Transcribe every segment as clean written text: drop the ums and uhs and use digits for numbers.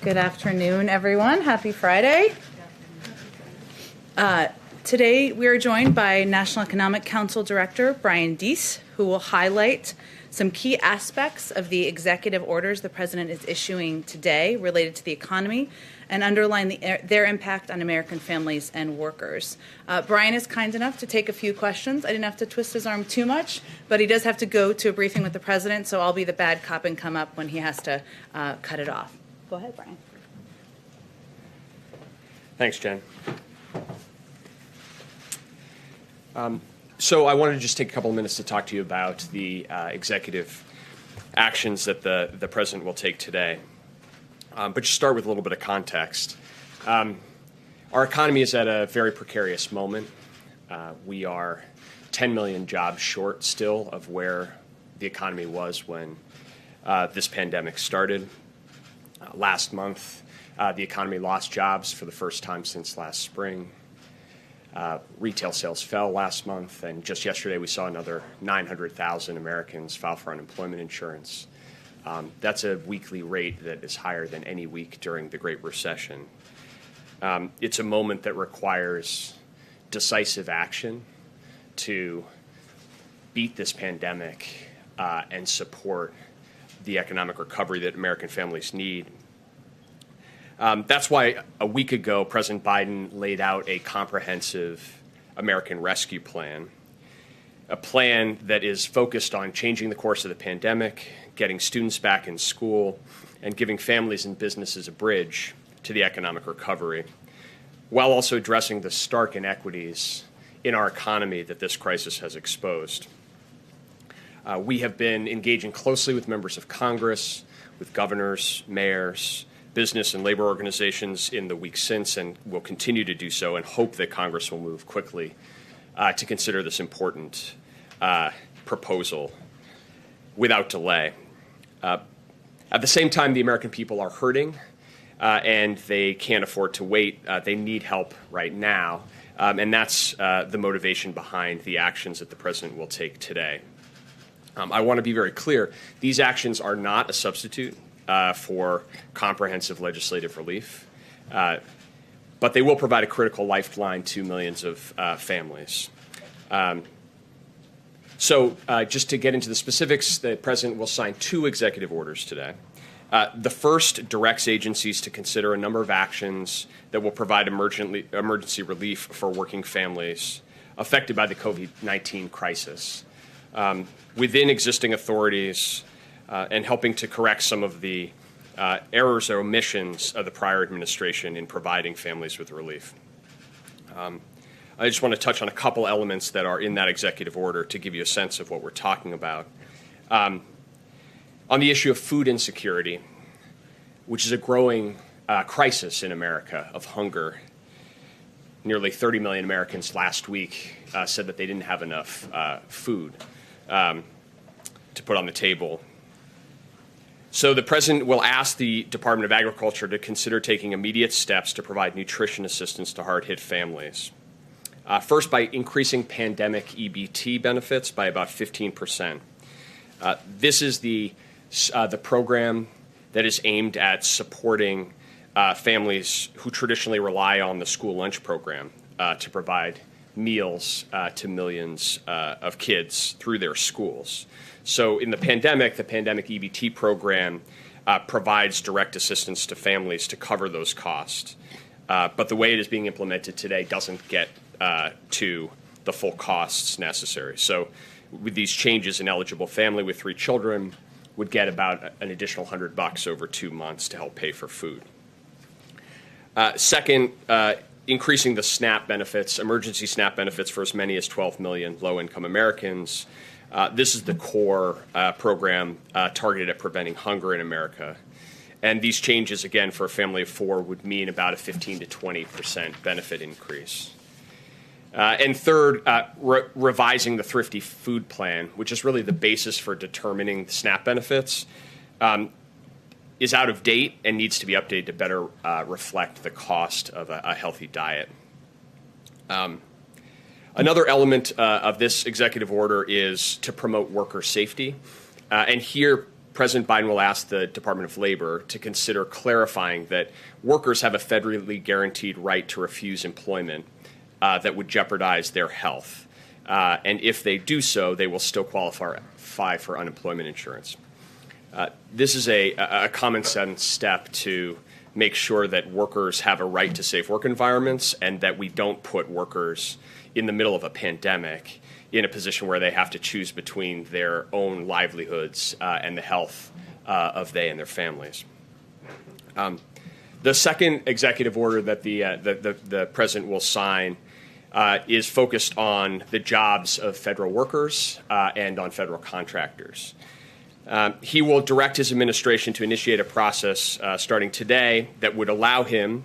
Good afternoon, everyone. Happy Friday. Today, we are joined by National Economic Council Director Brian Deese, who will highlight some key aspects of the executive orders the President is issuing today related to the economy and underline their impact on American families and workers. Brian is kind enough to take a few questions. I didn't have to twist his arm too much, but he does have to go to a briefing with the President, so I'll be the bad cop and come up when he has to cut it off. Go ahead, Brian. Thanks, Jen. So I wanted to just take a couple of minutes to talk to you about the executive actions that the President will take today. But just start with a little bit of context. Our economy is at a very precarious moment. We are 10 million jobs short still of where the economy was when this pandemic started. Last month, the economy lost jobs for the first time since last spring. Retail sales fell last month, and just yesterday we saw another 900,000 Americans file for unemployment insurance. That's a weekly rate that is higher than any week during the Great Recession. It's a moment that requires decisive action to beat this pandemic and support the economic recovery that American families need. That's why a week ago, President Biden laid out a comprehensive American Rescue Plan, a plan that is focused on changing the course of the pandemic, getting students back in school, and giving families and businesses a bridge to the economic recovery, while also addressing the stark inequities in our economy that this crisis has exposed. We have been engaging closely with members of Congress, with governors, mayors, business and labor organizations in the weeks since, and will continue to do so, and hope that Congress will move quickly to consider this important proposal without delay. At the same time, the American people are hurting, and they can't afford to wait. They need help right now, and that's the motivation behind the actions that the President will take today. I want to be very clear. These actions are not a substitute for comprehensive legislative relief, but they will provide a critical lifeline to millions of families. So just to get into the specifics, the President will sign 2 executive orders today. The first directs agencies to consider a number of actions that will provide emergency relief for working families affected by the COVID-19 crisis within existing authorities, and helping to correct some of the errors or omissions of the prior administration in providing families with relief. I just want to touch on a couple elements that are in that executive order to give you a sense of what we're talking about. On the issue of food insecurity, which is a growing crisis in America of hunger, nearly 30 million Americans last week said that they didn't have enough food to put on the table. So the President will ask the Department of Agriculture to consider taking immediate steps to provide nutrition assistance to hard-hit families. First, by increasing pandemic EBT benefits by about 15%. This is the program that is aimed at supporting families who traditionally rely on the school lunch program to provide meals to millions of kids through their schools. So in the pandemic EBT program provides direct assistance to families to cover those costs. But the way it is being implemented today doesn't get to the full costs necessary. So with these changes, an eligible family with 3 children would get about an additional $100 over 2 months to help pay for food. Second, increasing the SNAP benefits, emergency SNAP benefits for as many as 12 million low-income Americans. This is the core program targeted at preventing hunger in America. And these changes, again, for a family of 4 would mean about a 15 to 20% benefit increase. And third, revising the Thrifty Food Plan, which is really the basis for determining the SNAP benefits, is out of date and needs to be updated to better reflect the cost of a healthy diet. Another element of this executive order is to promote worker safety. And here, President Biden will ask the Department of Labor to consider clarifying that workers have a federally guaranteed right to refuse employment that would jeopardize their health. And if they do so, they will still qualify for unemployment insurance. This is a common sense step to make sure that workers have a right to safe work environments and that we don't put workers in the middle of a pandemic in a position where they have to choose between their own livelihoods and the health of they and their families. The second executive order that the president will sign is focused on the jobs of federal workers and on federal contractors. He will direct his administration to initiate a process starting today that would allow him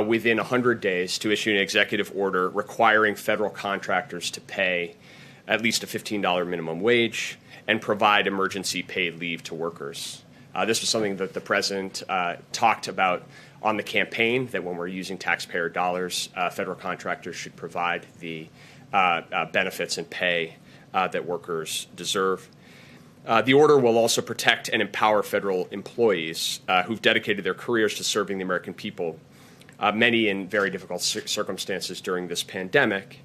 within 100 days to issue an executive order requiring federal contractors to pay at least a $15 minimum wage and provide emergency paid leave to workers. This was something that the president talked about on the campaign, that when we're using taxpayer dollars, federal contractors should provide the benefits and pay that workers deserve. The order will also protect and empower federal employees who've dedicated their careers to serving the American people, many in very difficult circumstances during this pandemic.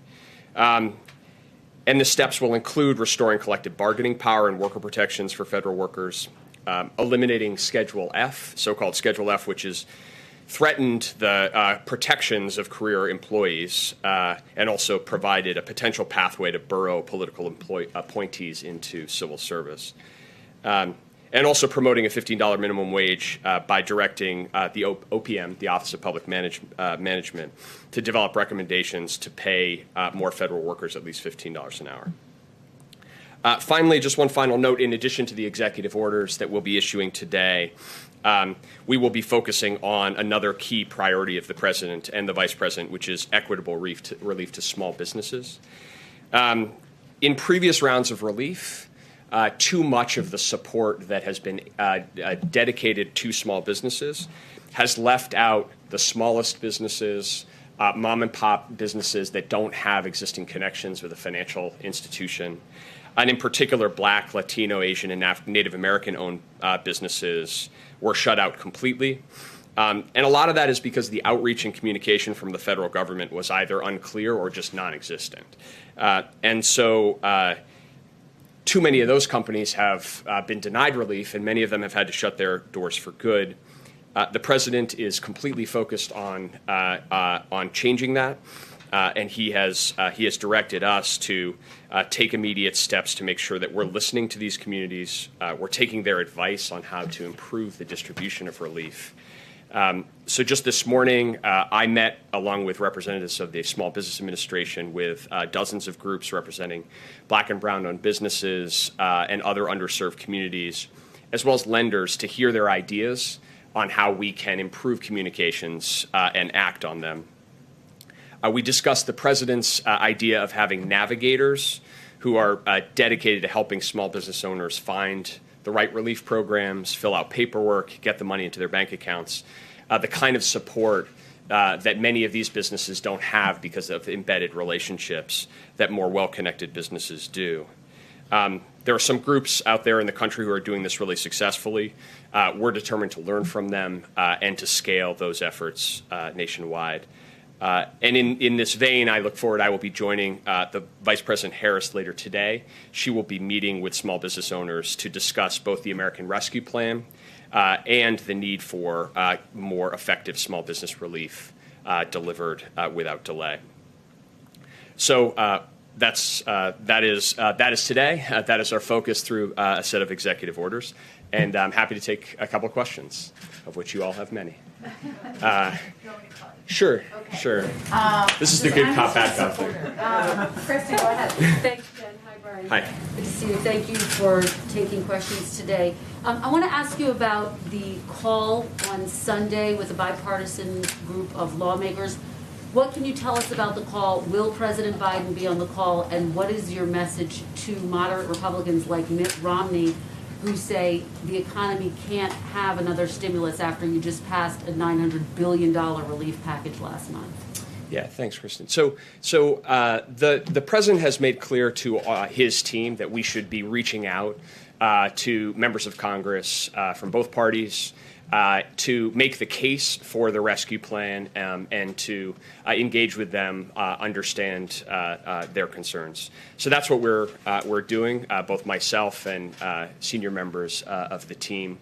And the steps will include restoring collective bargaining power and worker protections for federal workers, eliminating Schedule F, so-called Schedule F, which is threatened the protections of career employees and also provided a potential pathway to burrow political appointees into civil service. And also promoting a $15 minimum wage by directing the OPM, the Office of Public Management, to develop recommendations to pay more federal workers at least $15 an hour. Finally, just one final note, in addition to the executive orders that we'll be issuing today, we will be focusing on another key priority of the president and the vice president, which is equitable relief to small businesses. In previous rounds of relief, too much of the support that has been dedicated to small businesses has left out the smallest businesses, mom and pop businesses that don't have existing connections with a financial institution. And in particular, Black, Latino, Asian, and Native American-owned businesses were shut out completely. And a lot of that is because the outreach and communication from the federal government was either unclear or just non-existent. And so too many of those companies have been denied relief, and many of them have had to shut their doors for good. The president is completely focused on changing that. And he has directed us to take immediate steps to make sure that we're listening to these communities, we're taking their advice on how to improve the distribution of relief. So just this morning, I met, along with representatives of the Small Business Administration, with dozens of groups representing Black and brown-owned businesses and other underserved communities, as well as lenders, to hear their ideas on how we can improve communications and act on them. We discussed the president's idea of having navigators who are dedicated to helping small business owners find the right relief programs, fill out paperwork, get the money into their bank accounts, the kind of support that many of these businesses don't have because of embedded relationships that more well-connected businesses do. There are some groups out there in the country who are doing this really successfully. We're determined to learn from them and to scale those efforts nationwide. And in this vein, I look forward, I will be joining the Vice President Harris later today. She will be meeting with small business owners to discuss both the American Rescue Plan and the need for more effective small business relief delivered without delay. So that is today. That is our focus through a set of executive orders. And I'm happy to take a couple of questions, of which you all have many. Sure, okay. Sure. This is the good cop, bad cop thing. Kristen, go ahead. Thanks, Jen. Hi, Brian. Hi. Good to see you. Thank you for taking questions today. I want to ask you about the call on Sunday with a bipartisan group of lawmakers. What can you tell us about the call? Will President Biden be on the call? And what is your message to moderate Republicans like Mitt Romney, who say the economy can't have another stimulus after you just passed a $900 billion relief package last month? Yeah, thanks, Kristen. So the president has made clear to his team that we should be reaching out to members of Congress from both parties to make the case for the rescue plan and to engage with them, understand their concerns. So that's what we're doing, both myself and senior members of the team.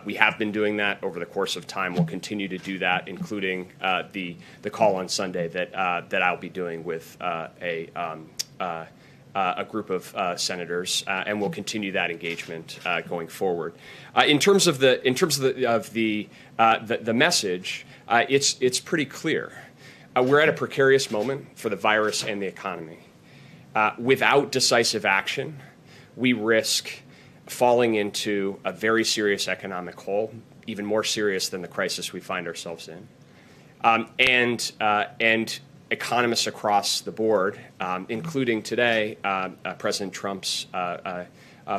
We have been doing that over the course of time. We'll continue to do that, including the call on Sunday that I'll be doing with a group of senators, and we'll continue that engagement going forward. In terms of the message, it's pretty clear. We're at a precarious moment for the virus and the economy. Without decisive action, we risk falling into a very serious economic hole, even more serious than the crisis we find ourselves in, and economists across the board, including today President Trump's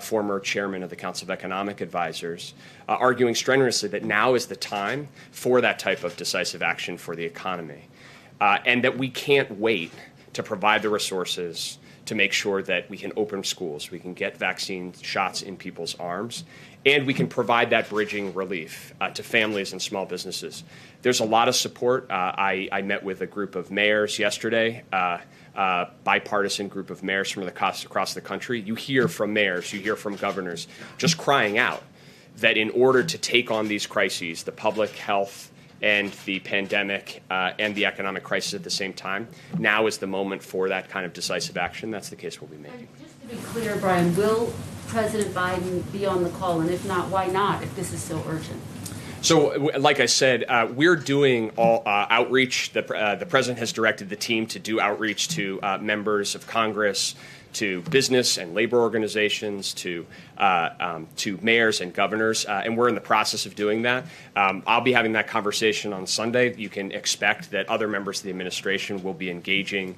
former chairman of the Council of Economic Advisors, arguing strenuously that now is the time for that type of decisive action for the economy, and that we can't wait to provide the resources to make sure that we can open schools, we can get vaccine shots in people's arms, and we can provide that bridging relief to families and small businesses. There's a lot of support. I met with a group of mayors yesterday, bipartisan group of mayors from across the country. You hear from mayors, you hear from governors just crying out that in order to take on these crises, the public health and the pandemic and the economic crisis at the same time, now is the moment for that kind of decisive action. That's the case we'll be making. And just to be clear, Brian, will President Biden be on the call? And if not, why not, if this is so urgent? So, like I said, we're doing all outreach. The president has directed the team to do outreach to members of Congress, to business and labor organizations, to mayors and governors, and we're in the process of doing that. I'll be having that conversation on Sunday. You can expect that other members of the administration will be engaging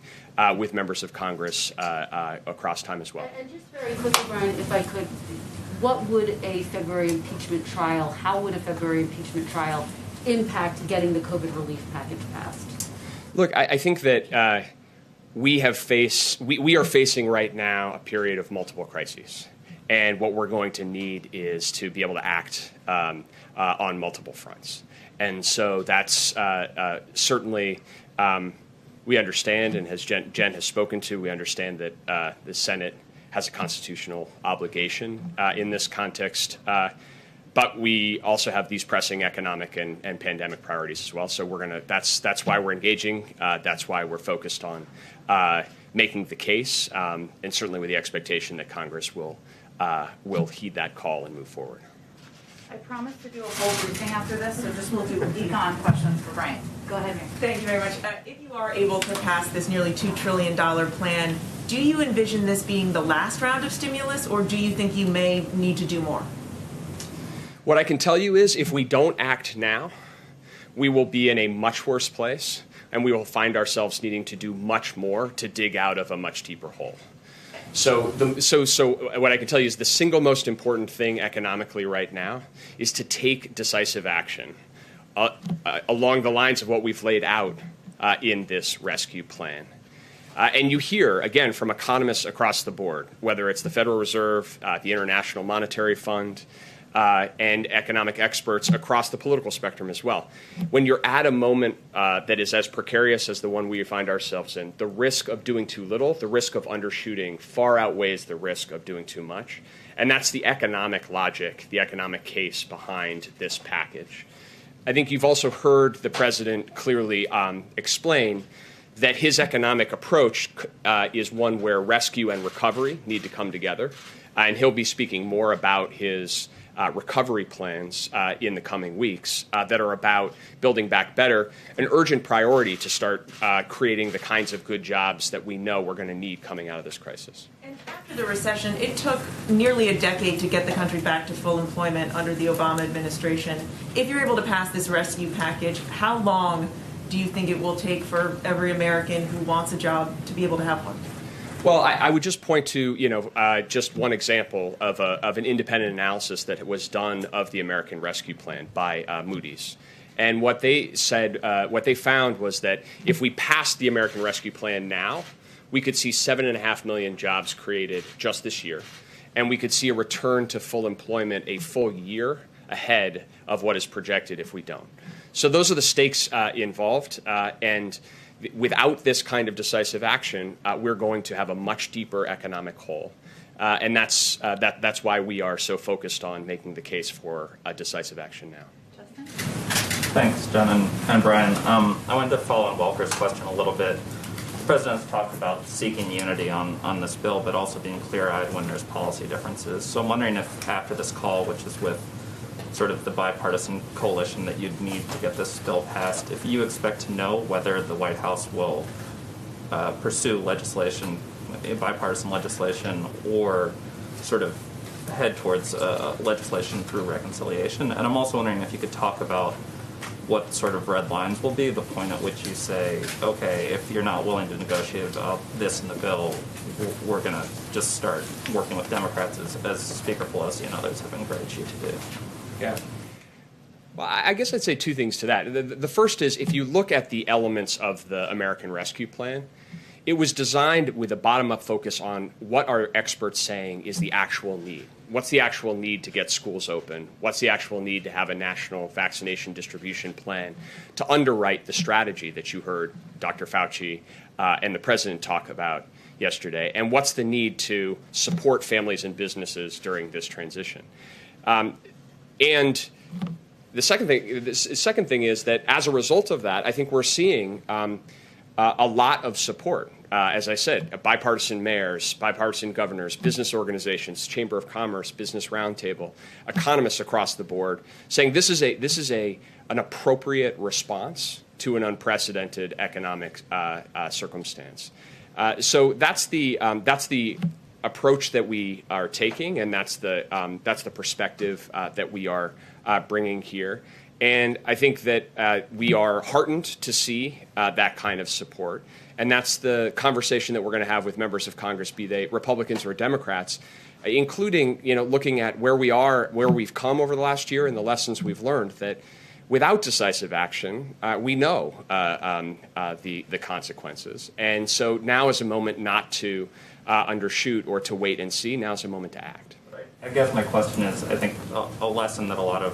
with members of Congress across time as well. And just very quickly, Brian, if I could, what would a February impeachment trial, how would a February impeachment trial impact getting the COVID relief package passed? Look, I think that we are facing right now a period of multiple crises. And what we're going to need is to be able to act on multiple fronts. And so that's certainly, we understand, and as Jen has spoken to, we understand that the Senate has a constitutional obligation in this context. But we also have these pressing economic and pandemic priorities as well. So that's why we're engaging. That's why we're focused on making the case, and certainly with the expectation that Congress will heed that call and move forward. I promise to do a whole briefing after this, so just we'll do econ questions for Brian. Go ahead. Thank you very much. If you are able to pass this nearly $2 trillion plan, do you envision this being the last round of stimulus, or do you think you may need to do more? What I can tell you is if we don't act now, we will be in a much worse place, and we will find ourselves needing to do much more to dig out of a much deeper hole. So what I can tell you is the single most important thing economically right now is to take decisive action along the lines of what we've laid out in this rescue plan. And you hear, again, from economists across the board, whether it's the Federal Reserve, the International Monetary Fund, and economic experts across the political spectrum as well. When you're at a moment that is as precarious as the one we find ourselves in, the risk of doing too little, the risk of undershooting far outweighs the risk of doing too much. And that's the economic logic, the economic case behind this package. I think you've also heard the president clearly explain that his economic approach is one where rescue and recovery need to come together. And he'll be speaking more about his recovery plans in the coming weeks that are about building back better, an urgent priority to start creating the kinds of good jobs that we know we're going to need coming out of this crisis. And after the recession, it took nearly a decade to get the country back to full employment under the Obama administration. If you're able to pass this rescue package, how long do you think it will take for every American who wants a job to be able to have one? Well, I would just point to, just one example of an independent analysis that was done of the American Rescue Plan by Moody's. And what they said, what they found was that if we passed the American Rescue Plan now, we could see 7.5 million jobs created just this year. and we could see a return to full employment a full year ahead of what is projected if we don't. So those are the stakes involved, and without this kind of decisive action, we're going to have a much deeper economic hole. And that's why we are so focused on making the case for decisive action now. Justin? Thanks, Jen and Brian. I wanted to follow on Walker's question a little bit. The President's talked about seeking unity on this bill, but also being clear-eyed when there's policy differences. So I'm wondering if after this call, which is with sort of the bipartisan coalition that you'd need to get this bill passed, if you expect to know whether the White House will pursue legislation, bipartisan legislation, or sort of head towards legislation through reconciliation. And I'm also wondering if you could talk about what sort of red lines will be, the point at which you say, okay, if you're not willing to negotiate about this in the bill, we're going to just start working with Democrats, as Speaker Pelosi and others have encouraged you to do. Yeah. Well, I guess I'd say two things to that. The first is, if you look at the elements of the American Rescue Plan, it was designed with a bottom-up focus on what are experts saying is the actual need. What's the actual need to get schools open? What's the actual need to have a national vaccination distribution plan to underwrite the strategy that you heard Dr. Fauci and the President talk about yesterday? And what's the need to support families and businesses during this transition? And the second thing is that as a result of that, I think we're seeing a lot of support. As I said, bipartisan mayors, bipartisan governors, business organizations, Chamber of Commerce, Business Roundtable, economists across the board saying this is an appropriate response to an unprecedented economic circumstance. So that's the approach that we are taking, and that's the perspective that we are bringing here. And I think that we are heartened to see that kind of support. And that's the conversation that we're going to have with members of Congress, be they Republicans or Democrats, including, looking at where we are, where we've come over the last year and the lessons we've learned, that without decisive action, we know the consequences. And so now is a moment not to undershoot or to wait and see. Now is a moment to act. Right. I guess my question is, I think a lesson that a lot of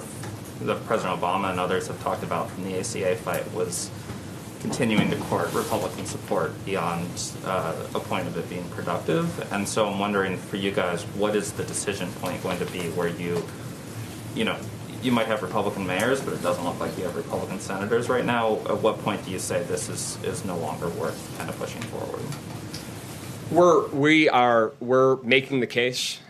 President Obama and others have talked about from the ACA fight was continuing to court Republican support beyond a point of it being productive. And so I'm wondering for you guys, what is the decision point going to be where you might have Republican mayors, but it doesn't look like you have Republican senators right now. At what point do you say this is no longer worth kind of pushing forward? We're making the case.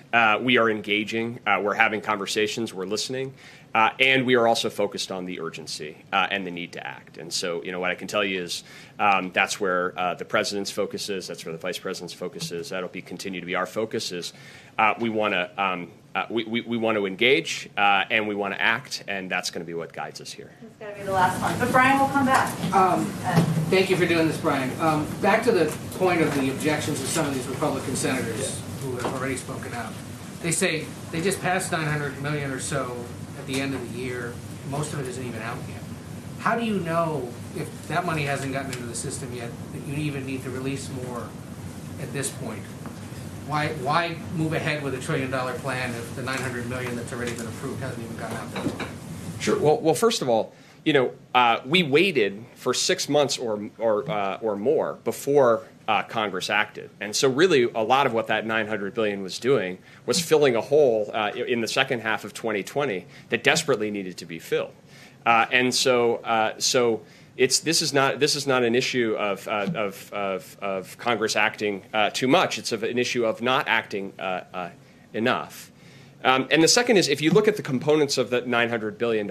We are engaging. We're having conversations. We're listening. And we are also focused on the urgency and the need to act. And so, what I can tell you is that's where the President's focus is. That's where the Vice President's focus is. That'll continue to be our focus. Is we want to engage and we want to act, and that's going to be what guides us here. That's got to be the last one. But Brian will come back. Thank you for doing this, Brian. Back to the point of the objections of some of these Republican senators who have already spoken out. They say they just passed $900 million or so at the end of the year. Most of it isn't even out yet. How do you know, if that money hasn't gotten into the system yet, that you even need to release more at this point? Why move ahead with $1 trillion plan if the $900 million that's already been approved hasn't even gotten out there? Sure. Well, first of all, we waited for 6 months or more before Congress acted, and so really a lot of what that $900 billion was doing was filling a hole in the second half of 2020 that desperately needed to be filled, and so this is not an issue of Congress acting too much. It's an issue of not acting enough. And the second is, if you look at the components of the $900 billion,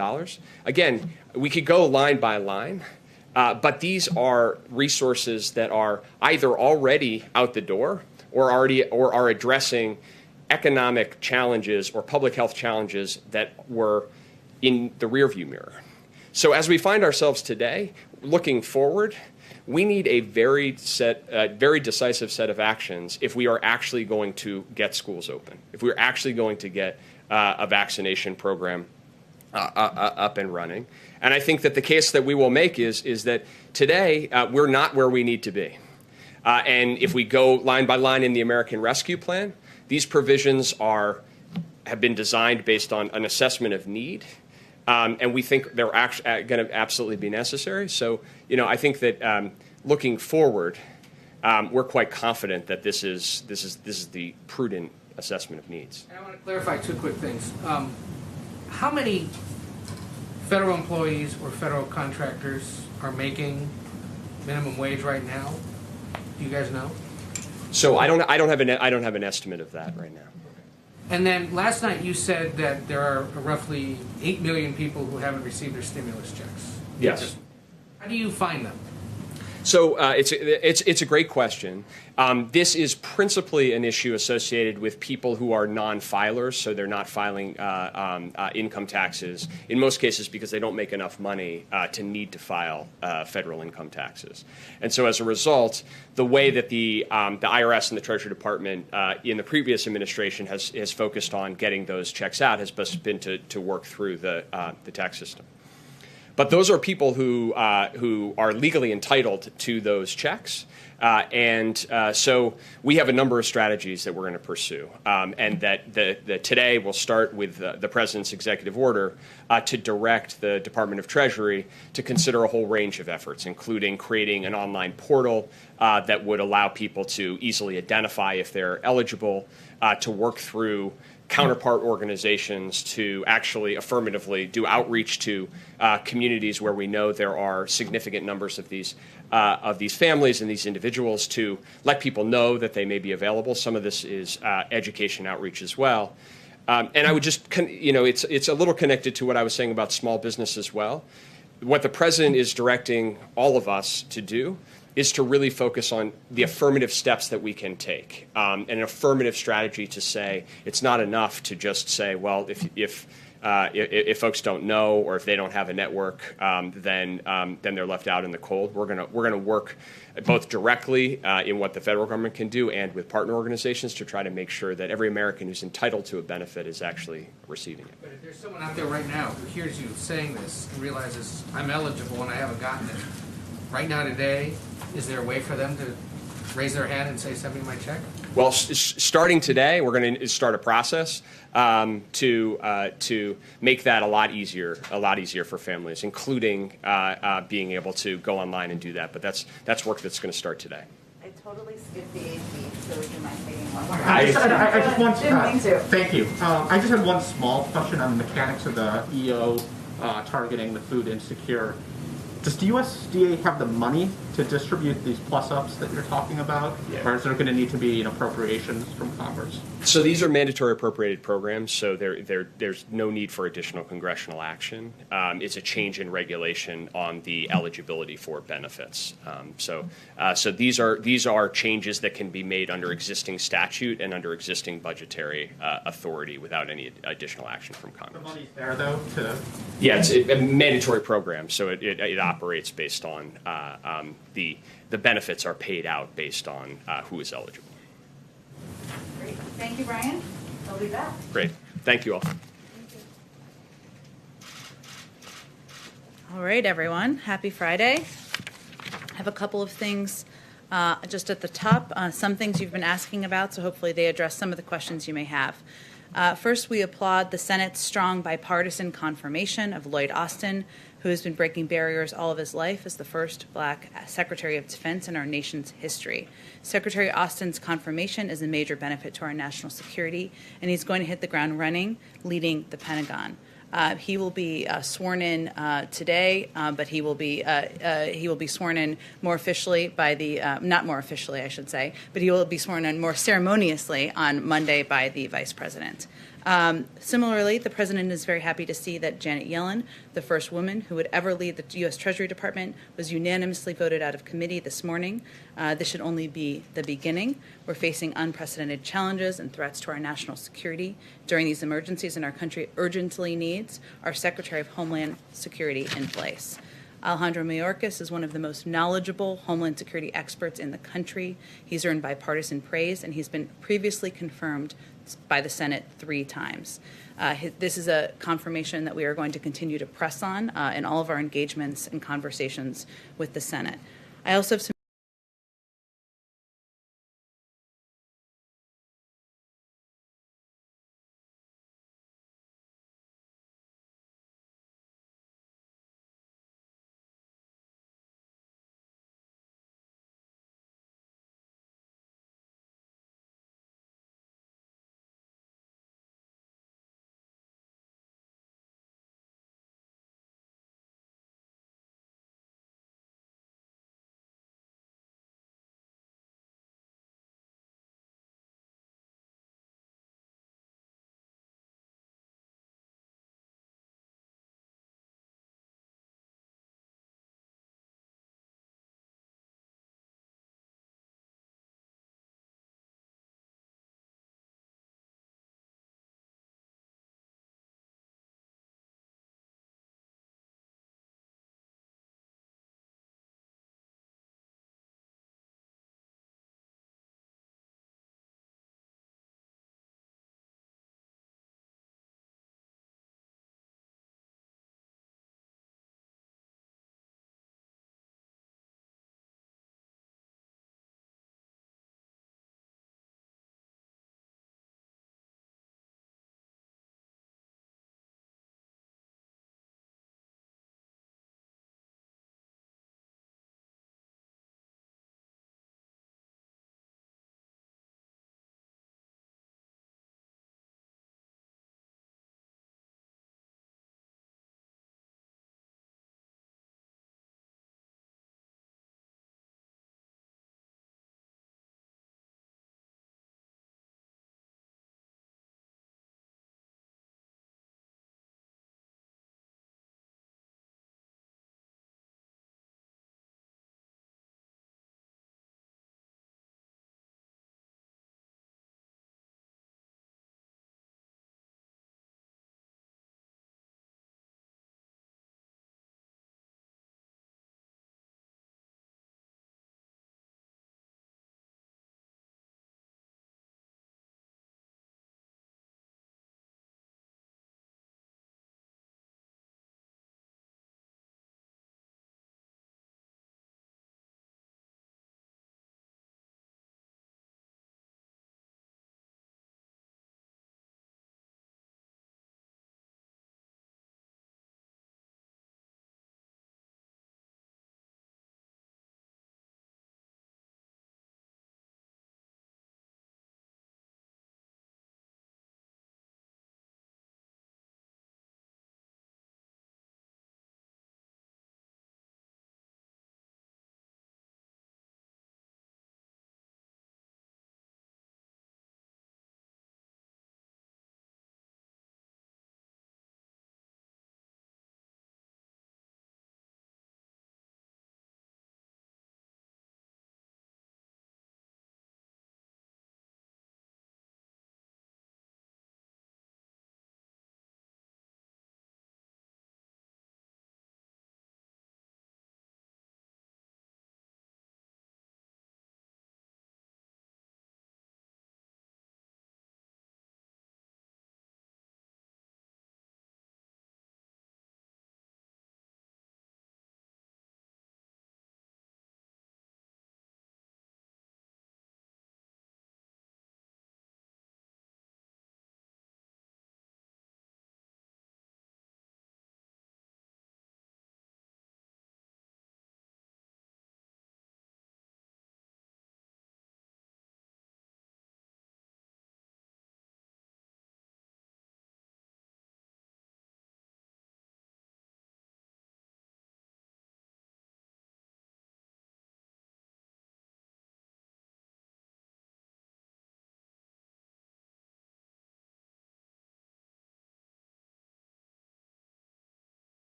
again, we could go line by line, but these are resources that are either already out the door or are addressing economic challenges or public health challenges that were in the rearview mirror. So as we find ourselves today, looking forward, we need a very decisive set of actions if we are actually going to get schools open, if we're actually going to get a vaccination program up and running. And I think that the case that we will make is that today we're not where we need to be. And if we go line by line in the American Rescue Plan, These provisions have been designed based on an assessment of need, and we think they're actually going to absolutely be necessary. So, I think that looking forward, we're quite confident that this is the prudent assessment of needs. And I want to clarify two quick things. How many federal employees or federal contractors are making minimum wage right now? Do you guys know? So I don't have an estimate of that right now. And then last night you said that there are roughly 8 million people who haven't received their stimulus checks. Yes. How do you find them? So it's a great question. This is principally an issue associated with people who are non-filers, so they're not filing income taxes, in most cases because they don't make enough money to need to file federal income taxes. And so as a result, the way that the IRS and the Treasury Department in the previous administration has focused on getting those checks out has been to work through the tax system. But those are people who are legally entitled to those checks. So we have a number of strategies that we're going to pursue. And that today we'll start with the President's executive order to direct the Department of Treasury to consider a whole range of efforts, including creating an online portal that would allow people to easily identify if they're eligible, to work through counterpart organizations to actually affirmatively do outreach to communities where we know there are significant numbers of these families and these individuals, to let people know that they may be available. Some of this is education outreach as well. And I would just, it's a little connected to what I was saying about small business as well. What the President is directing all of us to do is to really focus on the affirmative steps that we can take, and an affirmative strategy to say it's not enough to just say, well, if folks don't know or if they don't have a network, then they're left out in the cold. We're gonna work both directly in what the federal government can do and with partner organizations to try to make sure that every American who's entitled to a benefit is actually receiving it. But if there's someone out there right now who hears you saying this and realizes I'm eligible and I haven't gotten it, right now today, is there a way for them to raise their hand and say, send me my check? Well, starting today, we're going to start a process to make that a lot easier for families, including being able to go online and do that. But that's work that's going to start today. I totally skipped the AP, so would you mind taking one more? I just want to. Didn't mean to. Thank you. I just had one small question on the mechanics of the EO targeting the food insecure. Does the USDA have the money to distribute these plus-ups that you're talking about? Yeah. Or is there going to need to be appropriations from Congress? So these are mandatory appropriated programs, so there's no need for additional congressional action. It's a change in regulation on the eligibility for benefits. So these are changes that can be made under existing statute and under existing budgetary authority without any additional action from Congress. The money's there, though, to... Yeah, it's a mandatory program, so it operates based on the benefits are paid out based on who is eligible. Great. Thank you, Brian. I'll be back. Great. Thank you all. All right, everyone. Happy Friday. I have a couple of things just at the top, some things you've been asking about, so hopefully they address some of the questions you may have. First, we applaud the Senate's strong bipartisan confirmation of Lloyd Austin, who has been breaking barriers all of his life as the first Black Secretary of Defense in our nation's history. Secretary Austin's confirmation is a major benefit to our national security, and he's going to hit the ground running, leading the Pentagon. He will be sworn in today, but he will be sworn in more officially by the not more officially, I should say, but he will be sworn in more ceremoniously on Monday by the Vice President. Similarly, the President is very happy to see that Janet Yellen, the first woman who would ever lead the U.S. Treasury Department, was unanimously voted out of committee this morning. This should only be the beginning. We're facing unprecedented challenges and threats to our national security during these emergencies, and our country urgently needs our Secretary of Homeland Security in place. Alejandro Mayorkas is one of the most knowledgeable Homeland Security experts in the country. He's earned bipartisan praise, and he's been previously confirmed by the Senate 3 times. This is a confirmation that we are going to continue to press on in all of our engagements and conversations with the Senate. I also have some